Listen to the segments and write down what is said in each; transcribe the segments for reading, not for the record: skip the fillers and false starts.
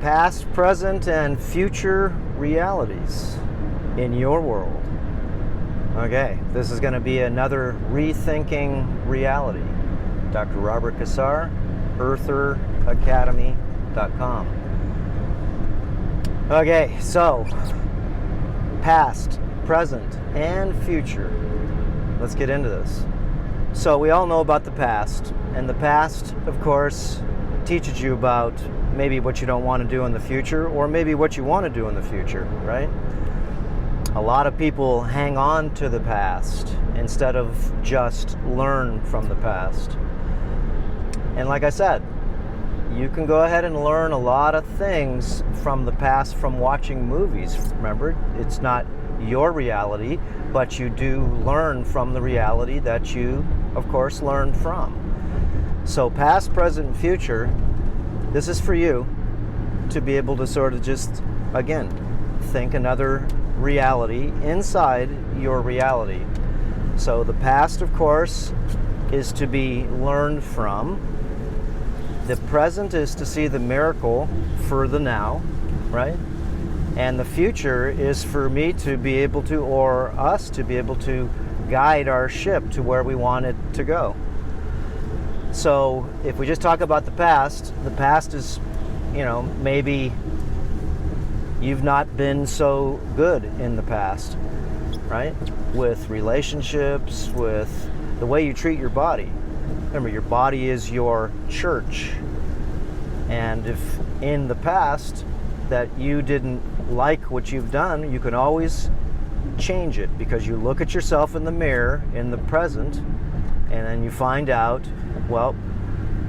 past, present, and future realities in your world. Okay, this is going to be another Rethinking Reality. Dr. Robert Cassar, eartheracademy.com. Okay, so past, present, and future. Let's get into this. So we all know about the past, and the past, of course, teaches you about maybe what you don't want to do in the future, or maybe what you want to do in the future, right? A lot of people hang on to the past instead of just learn from the past. And like I said, you can go ahead and learn a lot of things from the past from watching movies. Remember, it's not your reality, but you do learn from the reality that you, of course, learned from. So past, present, and future, this is for you to be able to sort of just, again, think another reality inside your reality. So the past, of course, is to be learned from. The present is to see the miracle for the now, right? And the future is for me to be able to, or us to be able to, guide our ship to where we want it to go. So if we just talk about the past is, maybe you've not been so good in the past, right? With relationships, with the way you treat your body. Remember, your body is your church. And if in the past that you didn't like what you've done, you can always change it, because you look at yourself in the mirror in the present, and then you find out, well,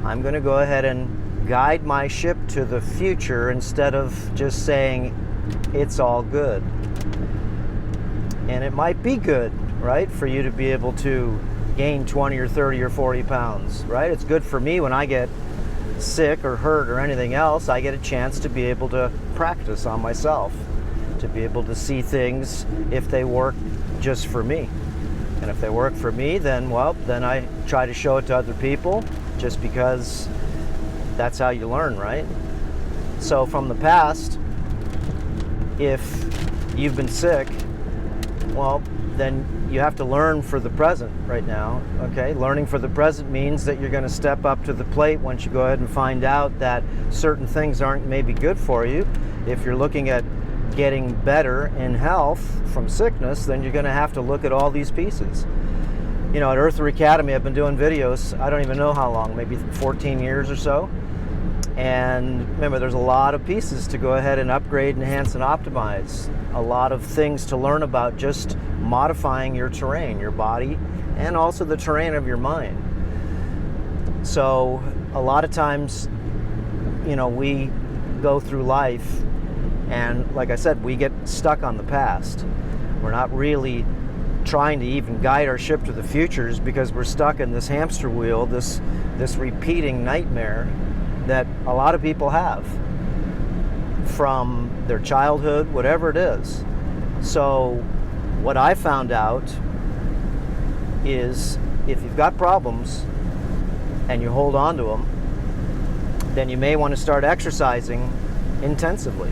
I'm going to go ahead and guide my ship to the future instead of just saying it's all good. And it might be good, right, for you to be able to gain 20 or 30 or 40 pounds, right? It's good for me when I get sick or hurt or anything else. I get a chance to be able to practice on myself, to be able to see things if they work just for me. And if they work for me, then I try to show it to other people, just because that's how you learn, right? So from the past, if you've been sick, then you have to learn for the present right now, okay? Learning for the present means that you're going to step up to the plate once you go ahead and find out that certain things aren't maybe good for you. If you're looking at getting better in health from sickness, then you're going to have to look at all these pieces. At Earther Academy, I've been doing videos, I don't even know how long, maybe 14 years or so. And remember, there's a lot of pieces to go ahead and upgrade, enhance, and optimize. A lot of things to learn about just modifying your terrain, your body, and also the terrain of your mind. So a lot of times, we go through life, and like I said, we get stuck on the past. We're not really trying to even guide our ship to the futures, because we're stuck in this hamster wheel, this repeating nightmare that a lot of people have from their childhood, whatever it is. So what I found out is, if you've got problems and you hold on to them, then you may want to start exercising intensively.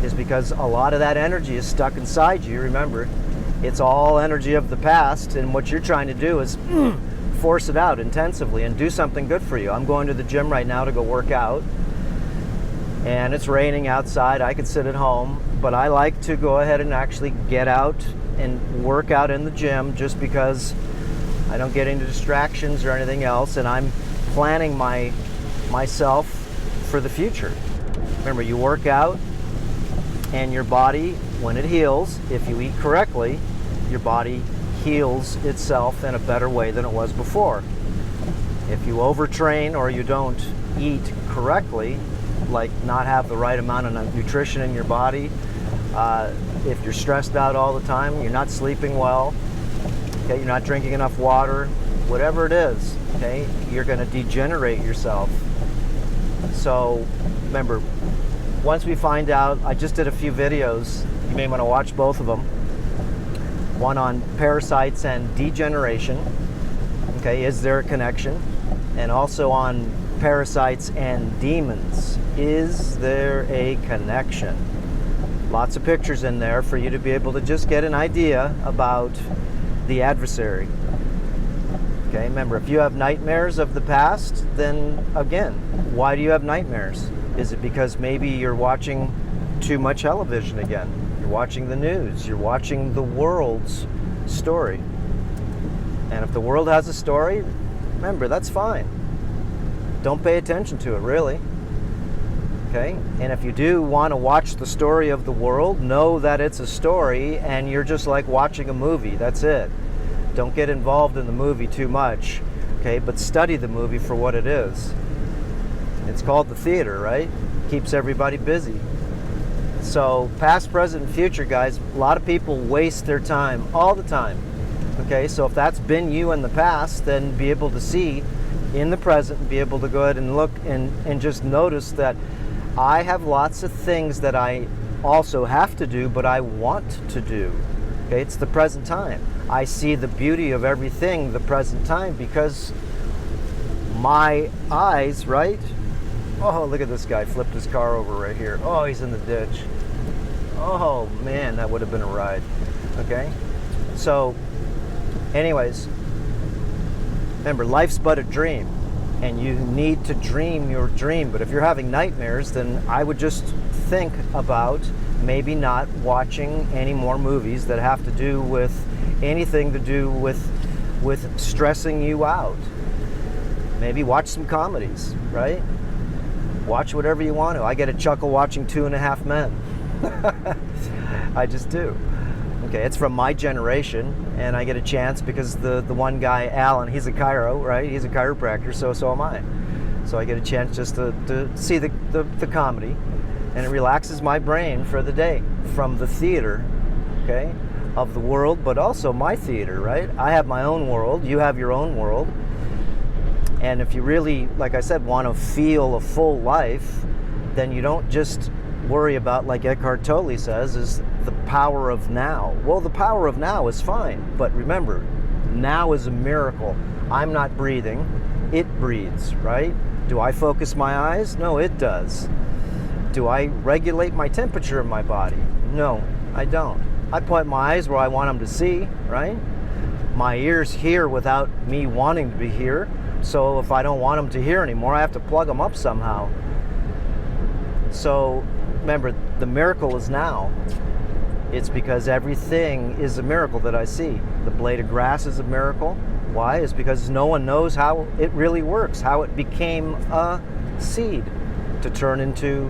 Is because a lot of that energy is stuck inside you. Remember, it's all energy of the past, and what you're trying to do is force it out intensively and do something good for you. I'm going to the gym right now to go work out, and it's raining outside. I could sit at home, but I like to go ahead and actually get out and work out in the gym, just because I don't get into distractions or anything else, and I'm planning myself for the future. Remember, you work out, and your body, when it heals, if you eat correctly, your body heals itself in a better way than it was before. If you overtrain or you don't eat correctly, like not have the right amount of nutrition in your body, if you're stressed out all the time, you're not sleeping well, okay, you're not drinking enough water, whatever it is, okay, you're going to degenerate yourself. So remember, once we find out, I just did a few videos, you may want to watch both of them. One on parasites and degeneration, okay, is there a connection? And also on parasites and demons. Is there a connection? Lots of pictures in there for you to be able to just get an idea about the adversary. Okay, remember, if you have nightmares of the past, then again, why do you have nightmares? Is it because maybe you're watching too much television again? You're watching the news, you're watching the world's story. And if the world has a story, remember, that's fine. Don't pay attention to it, really. Okay? And if you do want to watch the story of the world, know that it's a story and you're just like watching a movie. That's it. Don't get involved in the movie too much. Okay? But study the movie for what it is. It's called the theater, right? Keeps everybody busy. So, past, present, and future, guys, a lot of people waste their time all the time. Okay? So if that's been you in the past, then be able to see in the present and be able to go ahead and look and just notice that I have lots of things that I also have to do, but I want to do. Okay, it's the present time. I see the beauty of everything the present time because my eyes, right? Oh, look at this guy, flipped his car over right here. Oh, he's in the ditch. Oh man, that would have been a ride. Okay, so anyways, remember, life's but a dream. And you need to dream your dream. But if you're having nightmares, then I would just think about maybe not watching any more movies that have to do with anything to do with stressing you out. Maybe watch some comedies, right? Watch whatever you want to. I get a chuckle watching 2.5 Men. I just do. Okay, it's from my generation, and I get a chance because the one guy, Alan, he's a chiro, right? He's a chiropractor, so am I. So I get a chance just to see the comedy, and it relaxes my brain for the day from the theater, okay, of the world, but also my theater, right? I have my own world, you have your own world, and if you really, like I said, want to feel a full life, then you don't just worry about, like Eckhart Tolle says, is the power of now. Well, the power of now is fine, but remember, now is a miracle. I'm not breathing, it breathes, right? Do I focus my eyes? No, it does. Do I regulate my temperature in my body? No, I don't. I point my eyes where I want them to see, right? My ears hear without me wanting to be here, so if I don't want them to hear anymore, I have to plug them up somehow. So remember, the miracle is now. It's because everything is a miracle that I see. The blade of grass is a miracle. Why? It's because no one knows how it really works, how it became a seed to turn into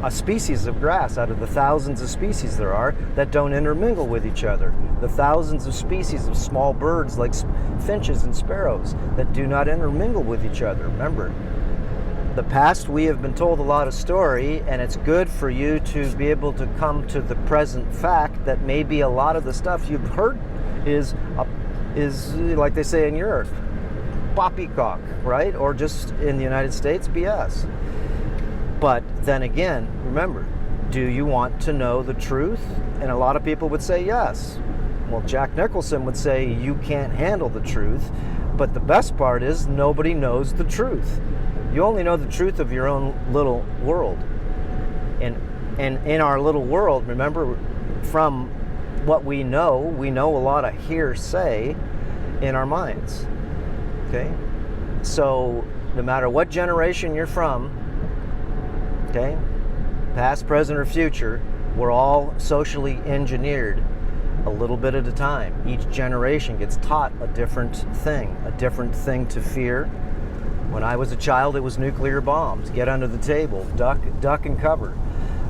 a species of grass out of the thousands of species there are that don't intermingle with each other. The thousands of species of small birds like finches and sparrows that do not intermingle with each other. Remember, the past, we have been told a lot of story, and it's good for you to be able to come to the present fact that maybe a lot of the stuff you've heard is like they say in Europe, poppycock, right? Or just in the United States, BS. But then again, remember, do you want to know the truth? And a lot of people would say yes. Well, Jack Nicholson would say you can't handle the truth, but the best part is nobody knows the truth. You only know the truth of your own little world. And in our little world, remember, from what we know a lot of hearsay in our minds. Okay? So no matter what generation you're from, okay, past, present, or future, we're all socially engineered a little bit at a time. Each generation gets taught a different thing to fear. When I was a child, it was nuclear bombs. Get under the table, duck and cover.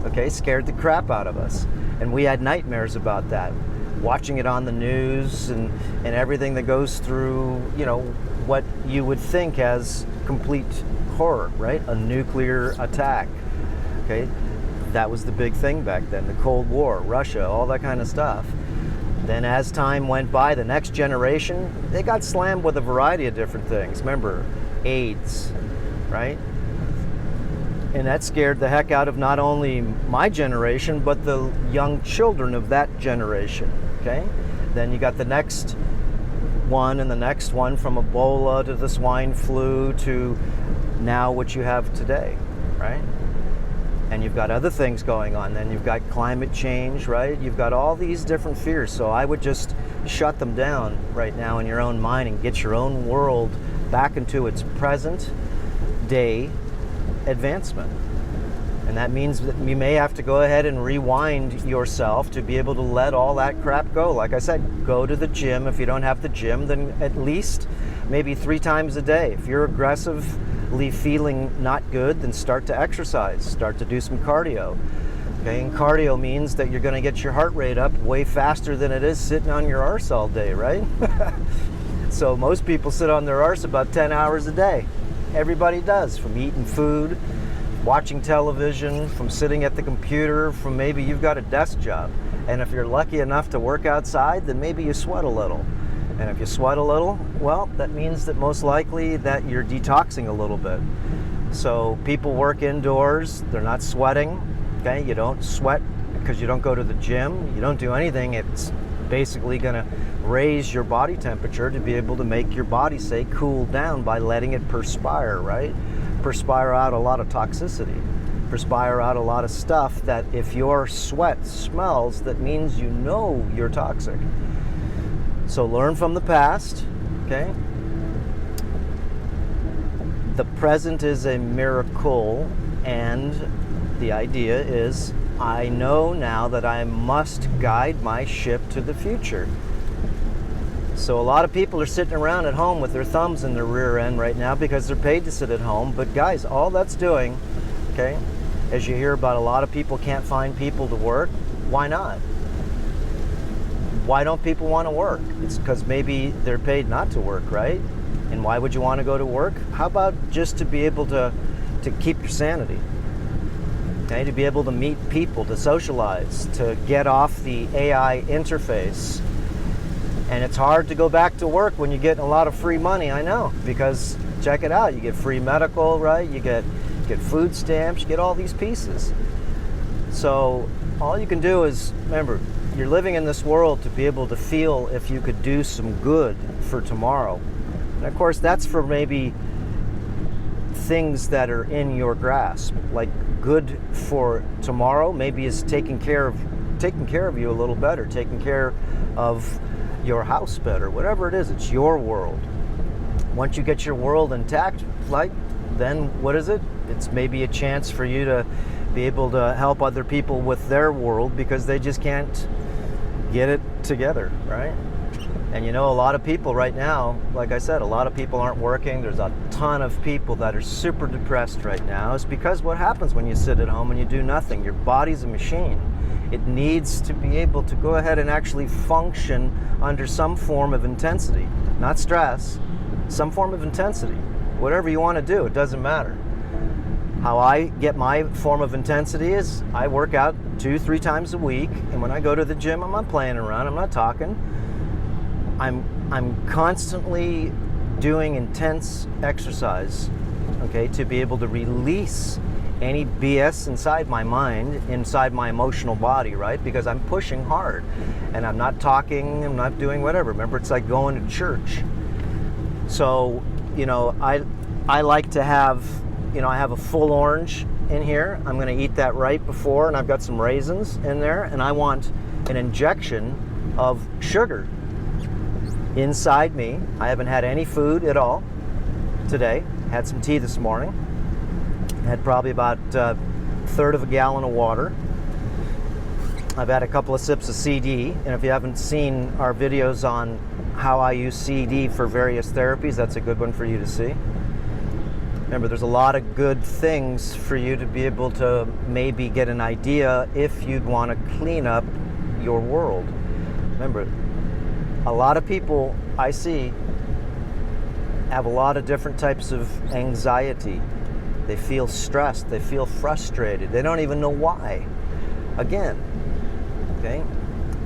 Okay, scared the crap out of us. And we had nightmares about that. Watching it on the news and everything that goes through, you know, what you would think as complete horror, right? A nuclear attack. Okay, that was the big thing back then, the Cold War, Russia, all that kind of stuff. Then as time went by, the next generation, they got slammed with a variety of different things. Remember, AIDS, right? And that scared the heck out of not only my generation, but the young children of that generation, okay? Then you got the next one and the next one, from Ebola to the swine flu to now what you have today, right? And you've got other things going on. Then you've got climate change, right? You've got all these different fears. So I would just shut them down right now in your own mind and get your own world back into its present day advancement. And that means that you may have to go ahead and rewind yourself to be able to let all that crap go. Like I said, go to the gym. If you don't have the gym, then at least maybe 3 times a day. If you're aggressively feeling not good, then start to exercise. Start to do some cardio. Okay, and cardio means that you're going to get your heart rate up way faster than it is sitting on your arse all day, right? So most people sit on their arse about 10 hours a day. Everybody does, from eating food, watching television, from sitting at the computer, from maybe you've got a desk job. And if you're lucky enough to work outside, then maybe you sweat a little. And if you sweat a little, well, that means that most likely that you're detoxing a little bit. So people work indoors, they're not sweating, okay? You don't sweat because you don't go to the gym, you don't do anything. It's basically gonna raise your body temperature to be able to make your body, say, cool down by letting it perspire, right? Perspire out a lot of toxicity, perspire out a lot of stuff that if your sweat smells, that means you know you're toxic. So learn from the past, okay? The present is a miracle, and the idea is, I know now that I must guide my ship to the future. So a lot of people are sitting around at home with their thumbs in their rear end right now because they're paid to sit at home. But guys, all that's doing, okay, as you hear about a lot of people can't find people to work, why not? Why don't people want to work? It's because maybe they're paid not to work, right? And why would you want to go to work? How about just to be able to keep your sanity? Okay, to be able to meet people, to socialize, to get off the AI interface. And it's hard to go back to work when you're getting a lot of free money, I know, because check it out, you get free medical, right? You get food stamps, you get all these pieces. So all you can do is, remember, you're living in this world to be able to feel if you could do some good for tomorrow. And of course, that's for maybe things that are in your grasp, like good for tomorrow maybe is taking care of you a little better, taking care of your house better, whatever it is, it's your world. Once you get your world intact, like, then what is it? It's maybe a chance for you to be able to help other people with their world because they just can't get it together, right? And you know, a lot of people right now, like I said, a lot of people aren't working. There's a ton of people that are super depressed right now. It's because what happens when you sit at home and you do nothing? Your body's a machine. It needs to be able to go ahead and actually function under some form of intensity, not stress, some form of intensity. Whatever you want to do, it doesn't matter. How I get my form of intensity is I work out 2-3 times a week, and when I go to the gym, I'm not playing around, I'm not talking. I'm constantly doing intense exercise, okay, to be able to release any BS inside my mind, inside my emotional body, right? Because I'm pushing hard and I'm not talking, I'm not doing whatever. Remember, it's like going to church. So, you know, I like to have, you know, I have a full orange in here. I'm going to eat that right before, and I've got some raisins in there, and I want an injection of sugar inside me. I haven't had any food at all today. Had some tea this morning. Had probably about a third of a gallon of water. I've had a couple of sips of CD, and if you haven't seen our videos on how I use CD for various therapies, that's a good one for you to see. Remember, there's a lot of good things for you to be able to maybe get an idea if you'd want to clean up your world. Remember, a lot of people I see have a lot of different types of anxiety. They feel stressed, they feel frustrated, they don't even know why. Again, okay?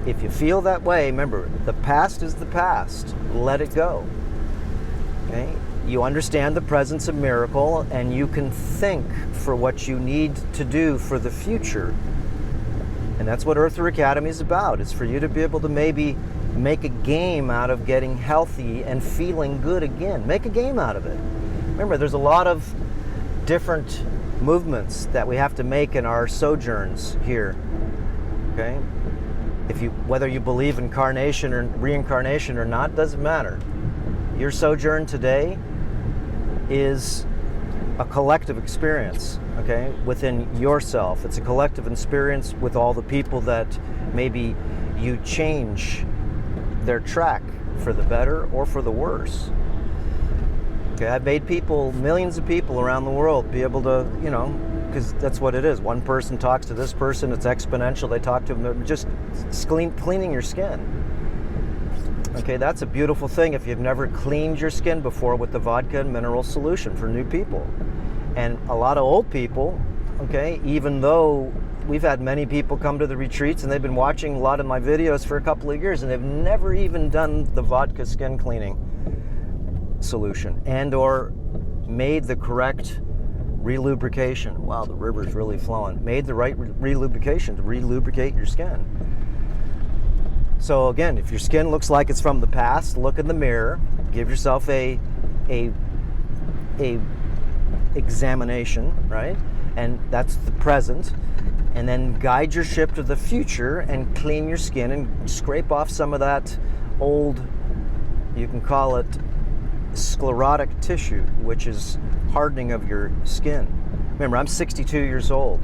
If you feel that way, remember, the past is the past. Let it go. Okay? You understand the presence of miracle, and you can think for what you need to do for the future. And that's what Earther Academy is about. It's for you to be able to maybe make a game out of getting healthy and feeling good again. Make a game out of it. Remember, there's a lot of different movements that we have to make in our sojourns here. Okay? Whether you believe in incarnation or reincarnation or not, doesn't matter. Your sojourn today is a collective experience, okay, within yourself. It's a collective experience with all the people that maybe you change their track for the better or for the worse. Okay, I've made people, millions of people around the world, be able to, you know, because that's what it is. One person talks to this person, it's exponential. They talk to them, they're just cleaning your skin. Okay, that's a beautiful thing if you've never cleaned your skin before with the vodka and mineral solution for new people. And a lot of old people, okay, even though we've had many people come to the retreats and they've been watching a lot of my videos for a couple of years and they've never even done the vodka skin cleaning solution and or made the correct relubrication. Wow, the river's really flowing. Made the right relubrication to relubricate your skin. So again, if your skin looks like it's from the past, look in the mirror, give yourself a examination, right? And that's the present. And then guide your ship to the future and clean your skin and scrape off some of that old, you can call it sclerotic tissue, which is hardening of your skin. Remember, I'm 62 years old.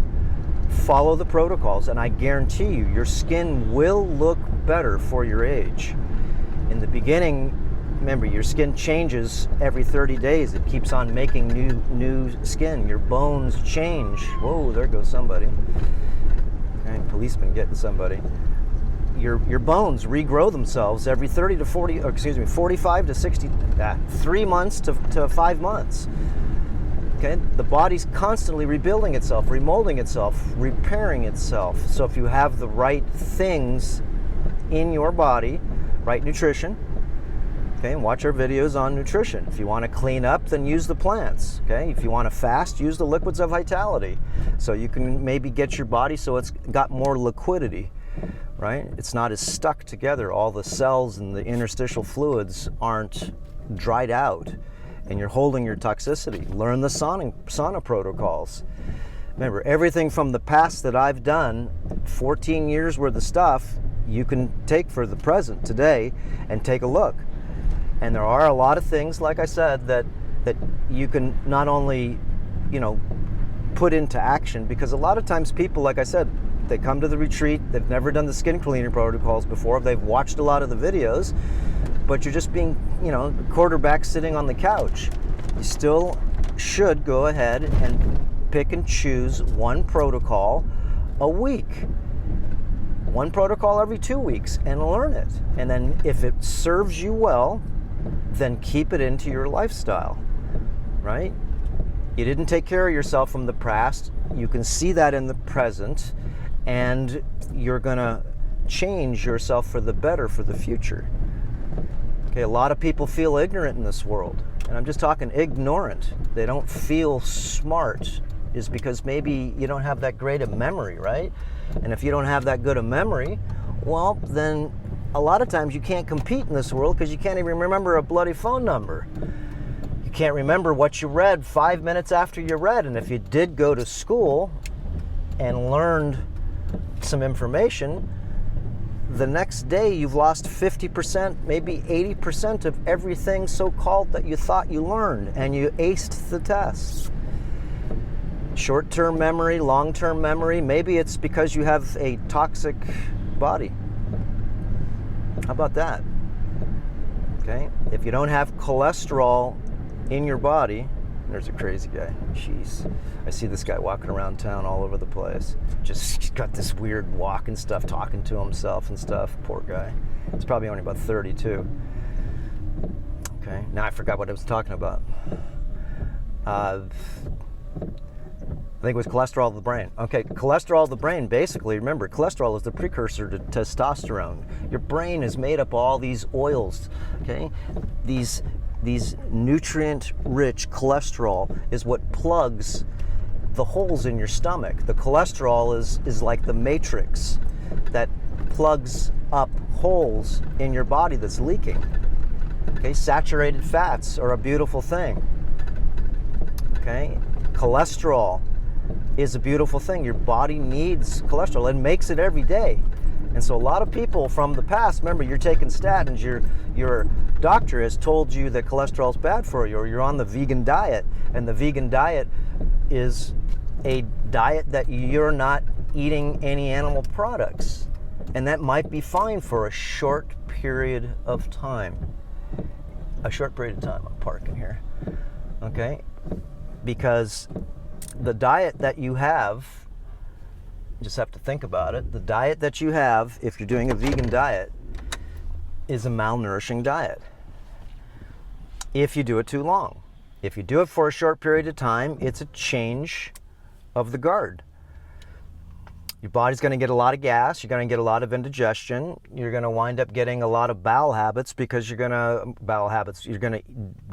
Follow the protocols and I guarantee you your skin will look better for your age. In the beginning, remember, your skin changes every 30 days. It keeps on making new skin. Your bones change. Whoa, there goes somebody. Okay, policeman getting somebody. Your bones regrow themselves every 45 to 60, 3 months to 5 months. Okay, the body's constantly rebuilding itself, remolding itself, repairing itself. So if you have the right things in your body, right nutrition, okay, and watch our videos on nutrition. If you want to clean up, then use the plants. Okay, if you want to fast, use the liquids of vitality. So you can maybe get your body so it's got more liquidity, right? It's not as stuck together. All the cells and the interstitial fluids aren't dried out. And you're holding your toxicity. Learn the sauna protocols. Remember, everything from the past that I've done, 14 years worth of stuff, you can take for the present today and take a look. And there are a lot of things, like I said, that you can not only, you know, put into action, because a lot of times people, like I said, they come to the retreat, they've never done the skin cleaning protocols before, they've watched a lot of the videos, but you're just being, you know, quarterback sitting on the couch. You still should go ahead and pick and choose one protocol a week. One protocol every 2 weeks and learn it. And then if it serves you well, then keep it into your lifestyle, right? You didn't take care of yourself from the past. You can see that in the present, and you're gonna change yourself for the better for the future. Okay, a lot of people feel ignorant in this world, and I'm just talking ignorant. They don't feel smart, is because maybe you don't have that great a memory, right? And if you don't have that good a memory, well, then a lot of times you can't compete in this world because you can't even remember a bloody phone number. You can't remember what you read 5 minutes after you read, and if you did go to school and learned some information, the next day you've lost 50%, maybe 80% of everything so-called that you thought you learned, and you aced the test. Short-term memory, long-term memory, maybe it's because you have a toxic body. How about that? Okay, if you don't have cholesterol in your body, there's a crazy guy. Jeez, I see this guy walking around town all over the place. Just got this weird walk and stuff, talking to himself and stuff. Poor guy. He's probably only about 32. Okay, now I forgot what I was talking about. I think it was cholesterol of the brain. Okay, cholesterol of the brain, basically, remember, cholesterol is the precursor to testosterone. Your brain is made up of all these oils, okay? These nutrient-rich cholesterol is what plugs the holes in your stomach. The cholesterol is like the matrix that plugs up holes in your body that's leaking. Okay, saturated fats are a beautiful thing. Okay, cholesterol is a beautiful thing. Your body needs cholesterol and makes it every day. And so a lot of people from the past, remember, you're taking statins, your doctor has told you that cholesterol is bad for you, or you're on the vegan diet, and the vegan diet is a diet that you're not eating any animal products. And that might be fine for a short period of time. A short period of time. I'm parking here. Okay? Because the diet that you have, you just have to think about it, the diet that you have, if you're doing a vegan diet, is a malnourishing diet. If you do it too long. If you do it for a short period of time, it's a change of the guard. Your body's going to get a lot of gas, you're going to get a lot of indigestion, you're going to wind up getting a lot of bowel habits because you're going to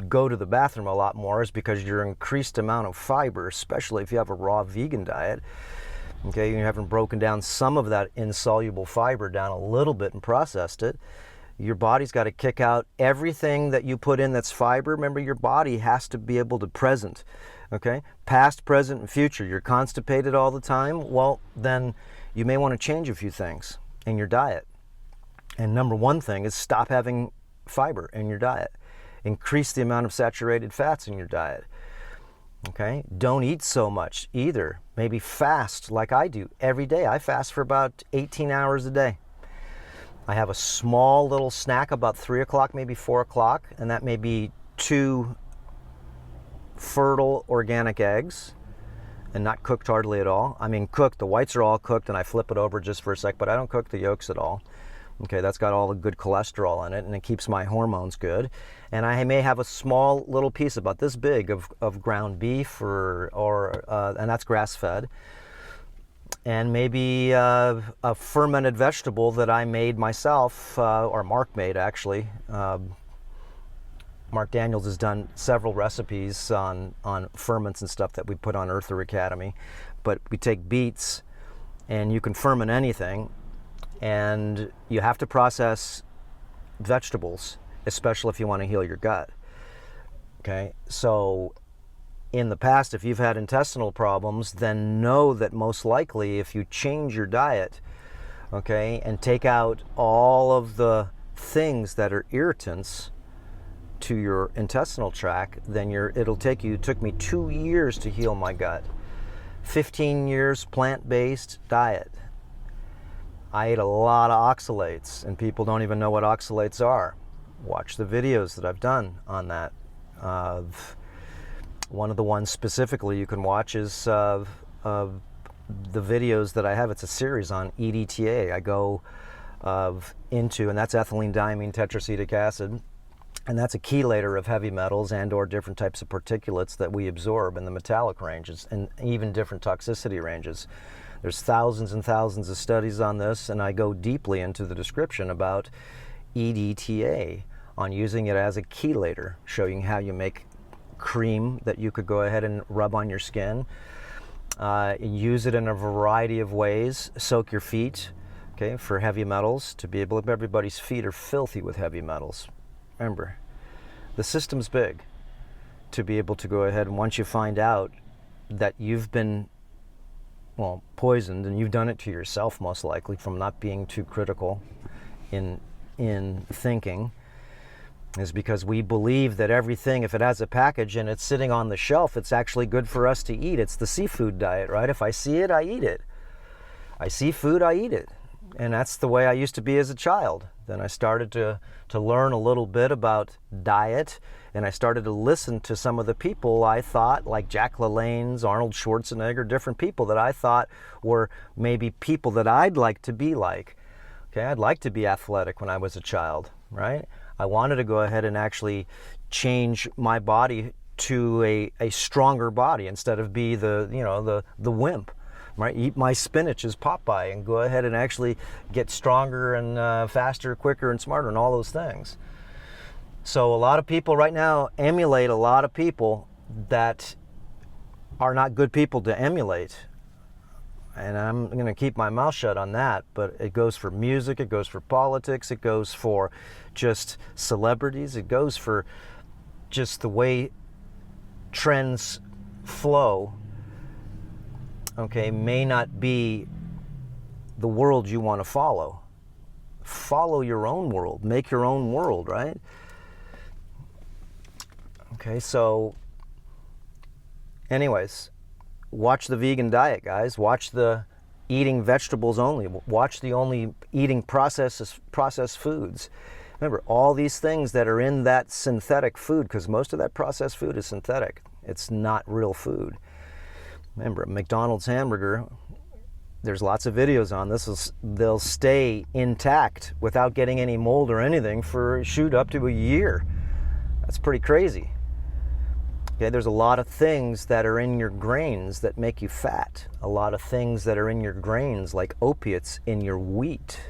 go to the bathroom a lot more, is because your increased amount of fiber, especially if you have a raw vegan diet, okay, you haven't broken down some of that insoluble fiber down a little bit and processed it. Your body's got to kick out everything that you put in that's fiber. Remember, your body has to be able to present. Okay, past, present, and future. You're constipated all the time. Well, then you may want to change a few things in your diet. And number one thing is stop having fiber in your diet. Increase the amount of saturated fats in your diet. Okay, don't eat so much either. Maybe fast like I do every day. I fast for about 18 hours a day. I have a small little snack about 3 o'clock, maybe 4 o'clock, and that may be 2 fertile organic eggs, and not cooked hardly at all. I mean cooked, the whites are all cooked and I flip it over just for a sec, but I don't cook the yolks at all. Okay, that's got all the good cholesterol in it and it keeps my hormones good. And I may have a small little piece about this big of ground beef and that's grass fed. And maybe a fermented vegetable that I made myself, or Mark made actually. Mark Daniels has done several recipes on ferments and stuff that we put on Earther Academy. But we take beets, and you can ferment anything, and you have to process vegetables, especially if you want to heal your gut. Okay, so in the past, if you've had intestinal problems, then know that most likely if you change your diet, okay, and take out all of the things that are irritants to your intestinal tract, then it took me 2 years to heal my gut. 15 years plant-based diet. I ate a lot of oxalates, and people don't even know what oxalates are. Watch the videos that I've done on that. One of the ones specifically you can watch is the videos that I have. It's a series on EDTA. I go into, and that's ethylene diamine tetracetic acid. And that's a chelator of heavy metals and or different types of particulates that we absorb in the metallic ranges and even different toxicity ranges. There's thousands and thousands of studies on this, and I go deeply into the description about EDTA on using it as a chelator, showing how you make cream that you could go ahead and rub on your skin. Use it in a variety of ways. Soak your feet, okay, for heavy metals, to be able to, everybody's feet are filthy with heavy metals. Remember, the system's big to be able to go ahead, and once you find out that you've been, well, poisoned, and you've done it to yourself most likely from not being too critical in thinking, is because we believe that everything, if it has a package and it's sitting on the shelf, it's actually good for us to eat. It's the seafood diet, right? If I see it, I eat it. I see food, I eat it. And that's the way I used to be as a child. Then I started to learn a little bit about diet, and I started to listen to some of the people I thought, like Jack LaLanne's, Arnold Schwarzenegger, different people that I thought were maybe people that I'd like to be like. Okay, I'd like to be athletic when I was a child, right? I wanted to go ahead and actually change my body to a stronger body instead of be the wimp. Right? Eat my spinach as Popeye and go ahead and actually get stronger and faster, quicker, and smarter, and all those things. So a lot of people right now emulate a lot of people that are not good people to emulate. And I'm going to keep my mouth shut on that, but it goes for music, it goes for politics, it goes for just celebrities, it goes for just the way trends flow, okay, may not be the world you want to follow. Follow your own world, make your own world, right? Okay, so anyways, watch the vegan diet, guys. Watch the eating vegetables only. Watch the only eating processed foods. Remember, all these things that are in that synthetic food, because most of that processed food is synthetic. It's not real food. Remember, a McDonald's hamburger, there's lots of videos on this. They'll stay intact without getting any mold or anything for shoot up to a year. That's pretty crazy. Okay, there's a lot of things that are in your grains that make you fat. A lot of things that are in your grains, like opiates in your wheat.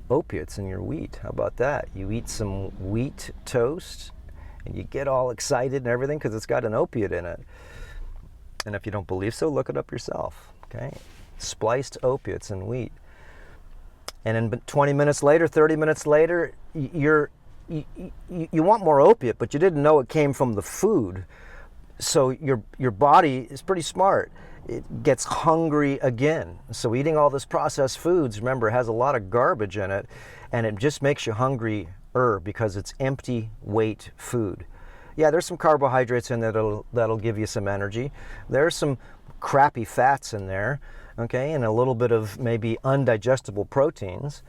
Opiates in your wheat. How about that? You eat some wheat toast and you get all excited and everything because it's got an opiate in it. And if you don't believe so, look it up yourself. Okay, spliced opiates in wheat. And then 20 minutes later, 30 minutes later, you want more opiate, but you didn't know it came from the food. So your body is pretty smart. It gets hungry again. So eating all this processed foods, remember, has a lot of garbage in it, and it just makes you hungrier because it's empty weight food. Yeah, there's some carbohydrates in there that'll give you some energy. There's some crappy fats in there, okay, and a little bit of maybe undigestible proteins.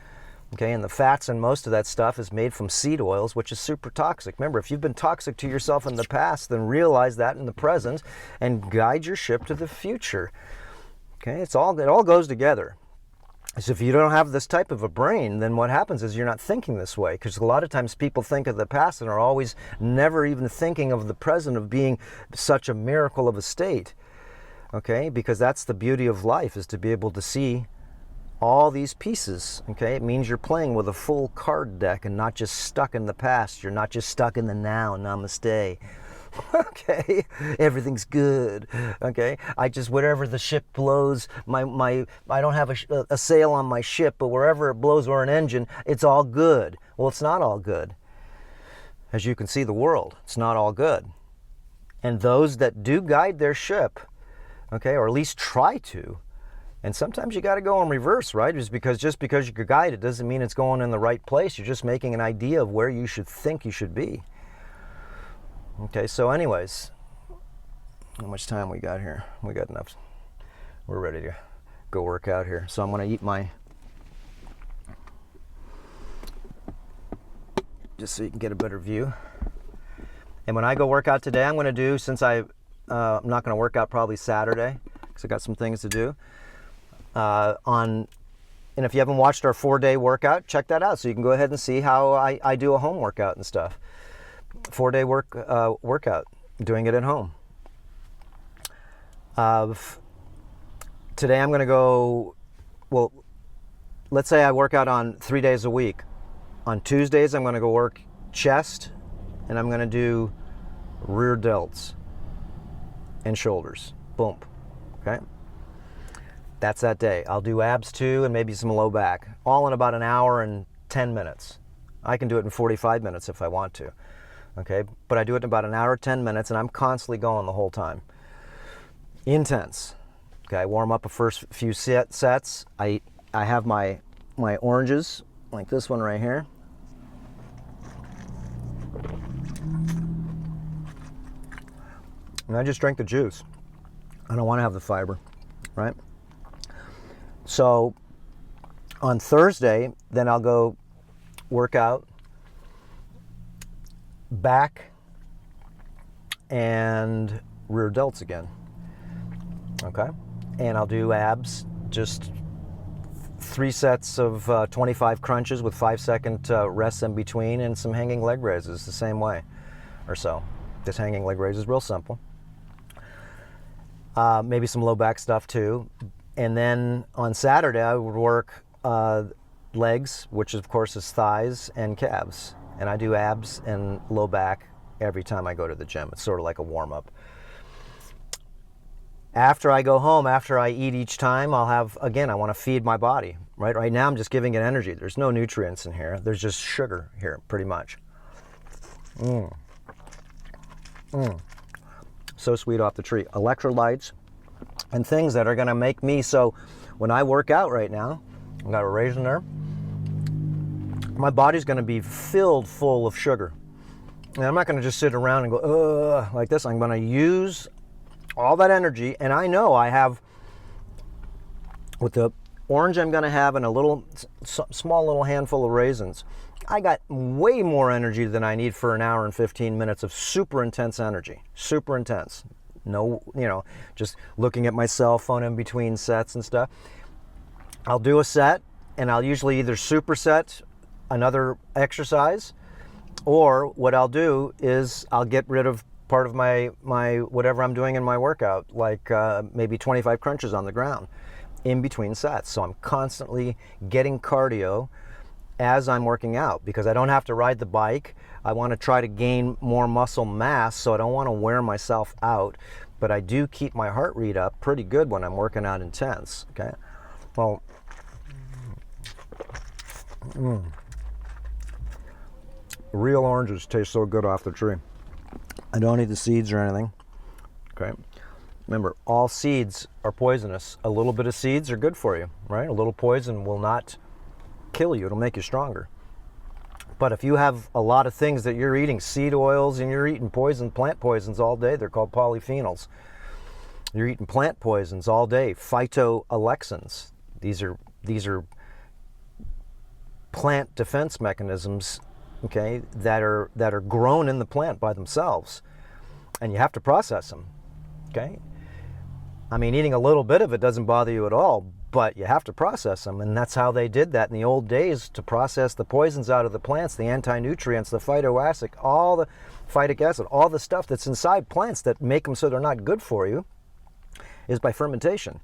Okay, and the fats and most of that stuff is made from seed oils, which is super toxic. Remember, if you've been toxic to yourself in the past, then realize that in the present and guide your ship to the future. Okay, it all goes together. So if you don't have this type of a brain, then what happens is you're not thinking this way, because a lot of times people think of the past and are always never even thinking of the present of being such a miracle of a state. Okay, because that's the beauty of life, is to be able to see all these pieces. Okay, it means you're playing with a full card deck and not just stuck in the past. You're not just stuck in the now. Namaste. Okay, everything's good. Okay, I just, wherever the ship blows, I don't have a sail on my ship, but wherever it blows or an engine, it's all good. Well, it's not all good. As you can see, the world, it's not all good. And those that do guide their ship, okay, or at least try to, and sometimes you got to go in reverse, right? Just because you could guide it doesn't mean it's going in the right place. You're just making an idea of where you should think you should be. Okay, so anyways, how much time we got here? We got enough. We're ready to go work out here. So I'm going to eat my, just so you can get a better view. And when I go work out today, I'm going to do, since I'm not going to work out probably Saturday, because I got some things to do. And if you haven't watched our 4-day workout, check that out so you can go ahead and see how I do a home workout and stuff. 4-day workout, doing it at home. Today I'm going to go, well, let's say I work out on 3 days a week. On Tuesdays I'm going to go work chest, and I'm going to do rear delts and shoulders. Boom. Okay? That's that day. I'll do abs too, and maybe some low back, all in about an hour and 10 minutes. I can do it in 45 minutes if I want to. Okay, but I do it in about an hour, 10 minutes, and I'm constantly going the whole time. Intense. Okay, I warm up the first few sets. I have my oranges, like this one right here. And I just drink the juice. I don't want to have the fiber, right? So on Thursday, then I'll go work out back and rear delts again. Okay, and I'll do abs, just 3 sets of 25 crunches with 5-second rests in between, and some hanging leg raises the same way or so. This hanging leg raise is real simple. Maybe some low back stuff too. And then on Saturday I would work legs, which of course is thighs and calves. And I do abs and low back every time I go to the gym. It's sort of like a warm-up. After I go home, after I eat each time, I'll have, again, I want to feed my body, right? Right now I'm just giving it energy. There's no nutrients in here. There's just sugar here, pretty much. So sweet off the tree. Electrolytes and things that are going to make me, so when I work out right now, I've got a raisin there, my body's going to be filled full of sugar. And I'm not going to just sit around and go, ugh, like this. I'm going to use all that energy, and I know I have, with the orange I'm going to have and a little, small little handful of raisins, I got way more energy than I need for an hour and 15 minutes of super intense energy. Super intense. No, you know, just looking at my cell phone in between sets and stuff. I'll do a set, and I'll usually either superset another exercise, or what I'll do is I'll get rid of part of my whatever I'm doing in my workout, like maybe 25 crunches on the ground in between sets. So I'm constantly getting cardio as I'm working out, because I don't have to ride the bike. I want to try to gain more muscle mass, so I don't want to wear myself out, but I do keep my heart rate up pretty good when I'm working out intense. Okay, well, real oranges taste so good off the tree. I don't eat the seeds or anything. Okay, remember, all seeds are poisonous. A little bit of seeds are good for you, right? A little poison will not kill you. It'll make you stronger. But if you have a lot of things that you're eating, seed oils, and you're eating plant poisons all day, they're called polyphenols. You're eating plant poisons all day, phytoalexins. These are plant defense mechanisms, okay, that are grown in the plant by themselves, and you have to process them. Okay, I mean, eating a little bit of it doesn't bother you at all, but you have to process them, and that's how they did that in the old days, to process the poisons out of the plants, the anti-nutrients, the phytoacid, all the phytic acid, all the stuff that's inside plants that make them so they're not good for you, is by fermentation.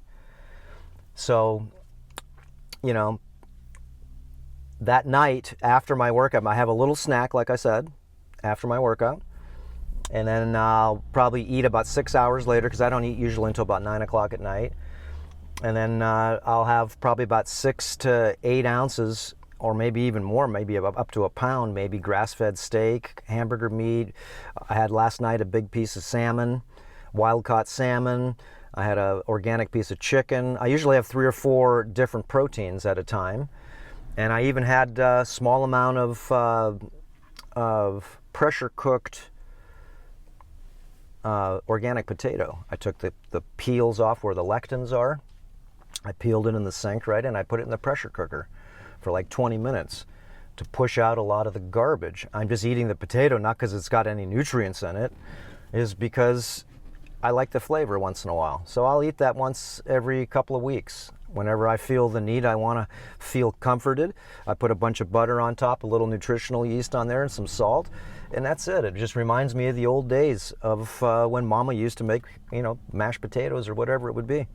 So, you know, that night after my workout, I have a little snack, like I said, after my workout, and then I'll probably eat about 6 hours later, because I don't eat usually until about 9 o'clock at night. And then I'll have probably about 6 to 8 ounces, or maybe even more, maybe up to a pound, maybe grass-fed steak, hamburger meat. I had last night a big piece of salmon, wild-caught salmon. I had an organic piece of chicken. I usually have 3 or 4 different proteins at a time. And I even had a small amount of pressure-cooked organic potato. I took the peels off where the lectins are. I peeled it in the sink, right, and I put it in the pressure cooker for like 20 minutes to push out a lot of the garbage. I'm just eating the potato, not because it's got any nutrients in it, is because I like the flavor once in a while. So I'll eat that once every couple of weeks. Whenever I feel the need, I want to feel comforted. I put a bunch of butter on top, a little nutritional yeast on there, and some salt, and that's it. It just reminds me of the old days of when Mama used to make, you know, mashed potatoes or whatever it would be.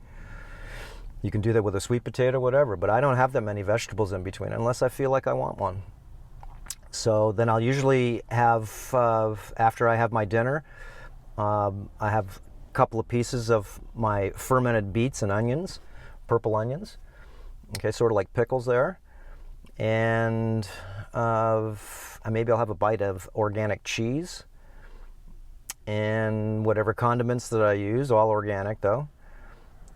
You can do that with a sweet potato, whatever, but I don't have that many vegetables in between unless I feel like I want one. So then I'll usually have, after I have my dinner, I have a couple of pieces of my fermented beets and onions, purple onions, okay, sort of like pickles there, and maybe I'll have a bite of organic cheese, and whatever condiments that I use, all organic though.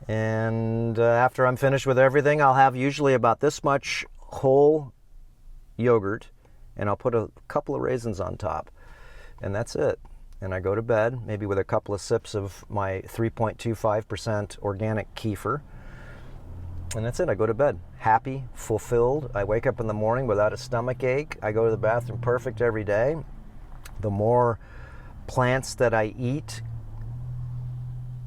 And after I'm finished with everything, I'll have usually about this much whole yogurt, and I'll put a couple of raisins on top, and that's it. And I go to bed, maybe with a couple of sips of my 3.25% organic kefir, and that's it. I go to bed happy, fulfilled. I wake up in the morning without a stomach ache. I go to the bathroom perfect every day. The more plants that I eat,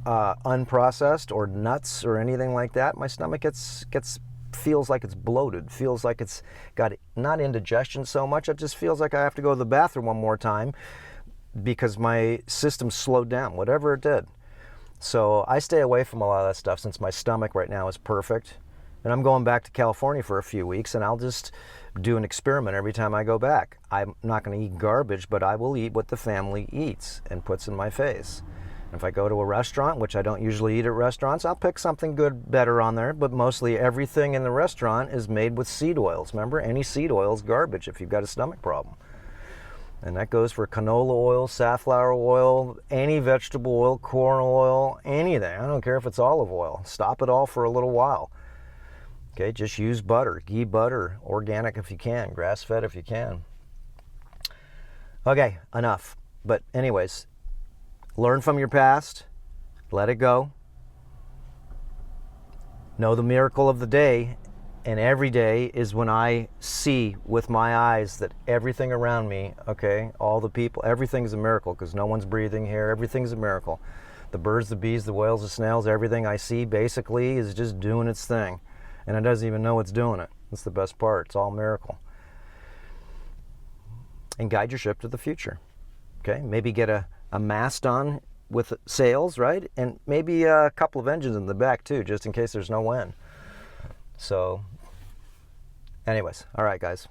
unprocessed or nuts or anything like that, my stomach feels like it's bloated, feels like it's got not indigestion so much, it just feels like I have to go to the bathroom one more time because my system slowed down, whatever it did. So I stay away from a lot of that stuff since my stomach right now is perfect. And I'm going back to California for a few weeks, and I'll just do an experiment every time I go back. I'm not going to eat garbage, but I will eat what the family eats and puts in my face. If I go to a restaurant, which I don't usually eat at restaurants, I'll pick something good, better on there, but mostly everything in the restaurant is made with seed oils. Remember, any seed oil is garbage if you've got a stomach problem. And that goes for canola oil, safflower oil, any vegetable oil, corn oil, anything. I don't care if it's olive oil. Stop it all for a little while. Okay, just use butter, ghee butter, organic if you can, grass-fed if you can. Okay, enough. But anyways, learn from your past, let it go. Know the miracle of the day, and every day is when I see with my eyes that everything around me, okay, all the people, everything's a miracle because no one's breathing here, everything's a miracle. The birds, the bees, the whales, the snails, everything I see basically is just doing its thing. And it doesn't even know it's doing it. That's the best part. It's all miracle. And guide your ship to the future. Okay, maybe get a mast on with sails, right? And maybe a couple of engines in the back too, just in case there's no wind. So, anyways, all right, guys.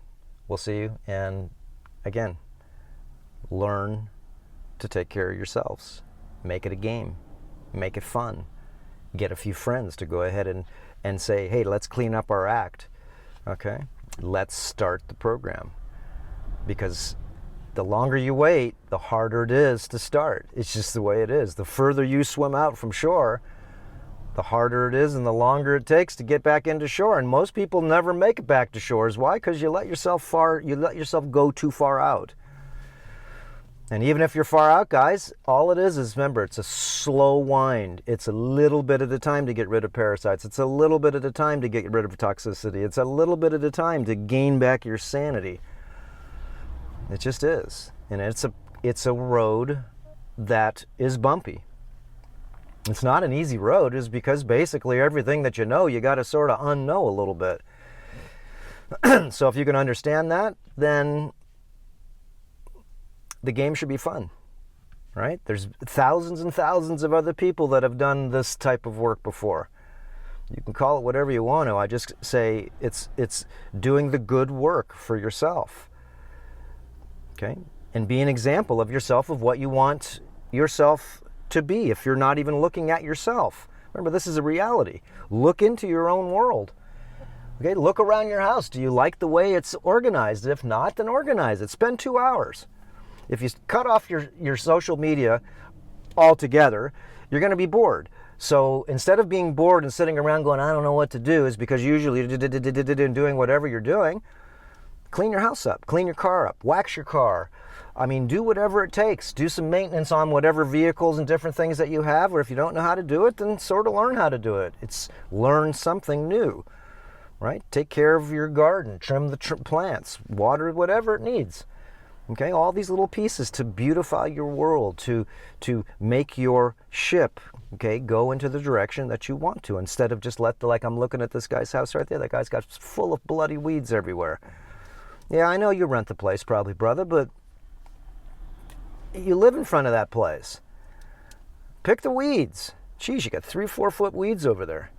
We'll see you. And again, learn to take care of yourselves. Make it a game. Make it fun. Get a few friends to go ahead and say, hey, let's clean up our act. Okay? Let's start the program. Because the longer you wait, the harder it is to start. It's just the way it is. The further you swim out from shore, the harder it is and the longer it takes to get back into shore. And most people never make it back to shores. Why? Because you let yourself go too far out. And even if you're far out, guys, all it is remember, it's a slow wind. It's a little bit at a time to get rid of parasites. It's a little bit at a time to get rid of toxicity. It's a little bit at a time to gain back your sanity. It just is. And it's a road that is bumpy. It's not an easy road, is because basically everything that you know, you got to sort of unknow a little bit. So if you can understand that, then the game should be fun, right? There's thousands and thousands of other people that have done this type of work before. You can call it whatever you want to. I just say it's doing the good work for yourself, okay? And be an example of yourself, of what you want yourself to be if you're not even looking at yourself. Remember, this is a reality. Look into your own world. Okay, look around your house. Do you like the way it's organized? If not, then organize it. Spend 2 hours. If you cut off your social media altogether, you're going to be bored. So instead of being bored and sitting around going, I don't know what to do, is because usually doing whatever you're doing, clean your house up, clean your car up, wax your car. I mean, do whatever it takes. Do some maintenance on whatever vehicles and different things that you have, or if you don't know how to do it, then sort of learn how to do it. It's learn something new, right? Take care of your garden, trim the plants, water whatever it needs. Okay, all these little pieces to beautify your world, to make your ship, okay, go into the direction that you want to, instead of just like I'm looking at this guy's house right there. That guy's got full of bloody weeds everywhere. Yeah, I know you rent the place probably, brother, but you live in front of that place. Pick the weeds. Geez, you got 3-4 foot weeds over there.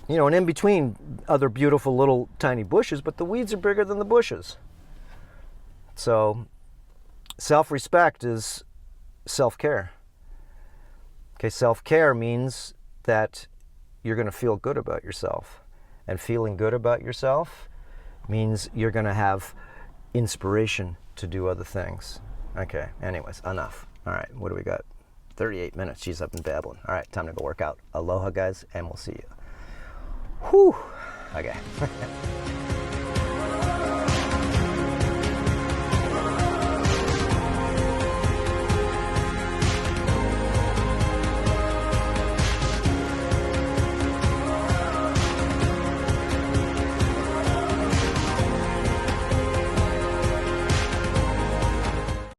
You know, and in between other beautiful little tiny bushes, but the weeds are bigger than the bushes. So, self-respect is self-care. Okay, self-care means that you're going to feel good about yourself. And feeling good about yourself means you're going to have inspiration to do other things. Okay, anyways, enough. All right, what do we got? 38 minutes. Jeez, I've been babbling. All right, time to go work out. Aloha, guys, and we'll see you. Whew. Okay.